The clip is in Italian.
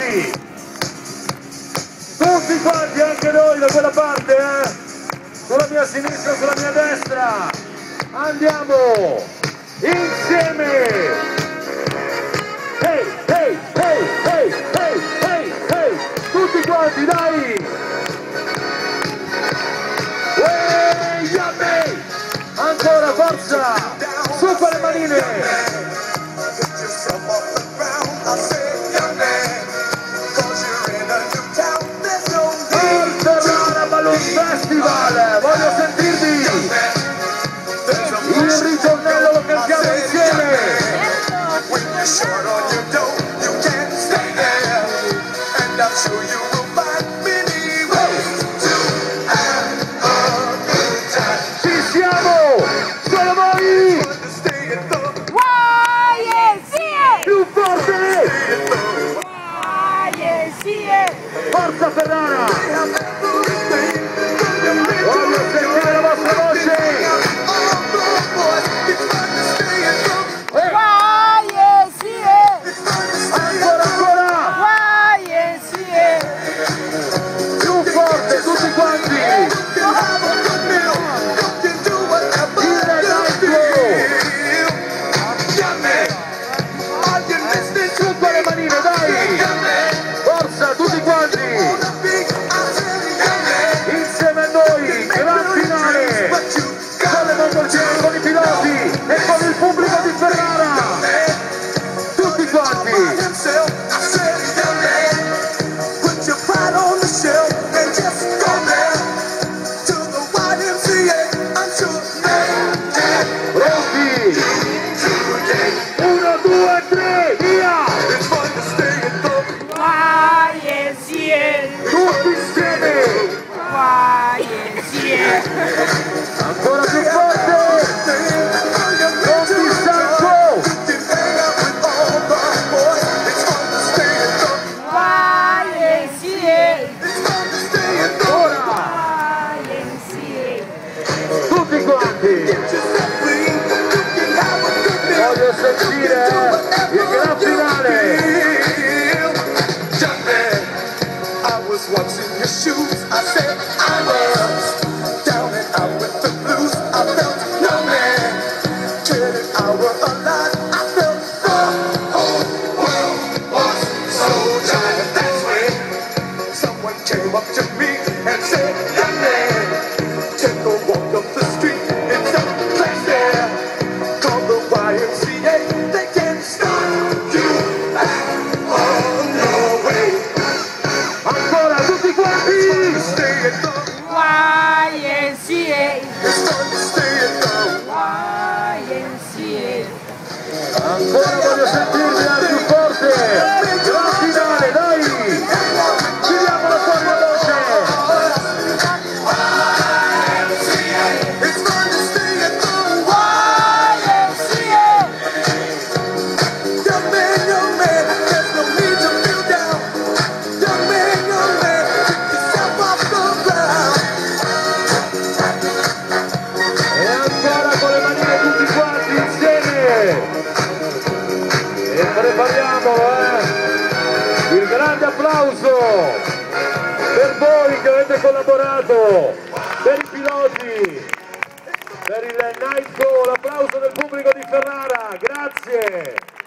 quanti! Tutti quanti, anche noi da quella parte, sulla mia sinistra, sulla mia destra. Andiamo insieme. Hey, hey, hey, hey, hey, hey, hey. Tutti quanti, dai. Yammee. Ancora, forza. Su con le manine. Festival, voglio sentirvi il ritornello, lo cantiamo insieme. Ci siamo, solo voi. Più forte. Forza Ferrara. Voglio sentire la vostra voce! Ancora, ancora! Più forte, tutti quanti! Su con le manine, dai! Forza, tutti quanti! Con i piloti e con il pubblico di Ferrara, tutti quanti. Pronti? 1, 2, 3, via! Tutti insieme! Ancora più forte! Tutti quanti! Voglio sentire il gran finale! Came up to me and said, young man, take a walk up the street. It's a place there called the YMCA. They can't stop you on your way. Ancora tutti quanti! It's fun to stay at the YMCA. It's fun to stay at the YMCA. Ancora voglio sentirvi al più forte! Gran finale, dai! Tiriamo la forma voce! It's fun to stay at the YMCA. young man, there's no need to feel down. Young man, pick yourself off the ground. E ancora con le manine tutti quanti insieme! E prepariamo il grande applauso per voi che avete collaborato, per i piloti, per il Night Show, l'applauso del pubblico di Ferrara, grazie!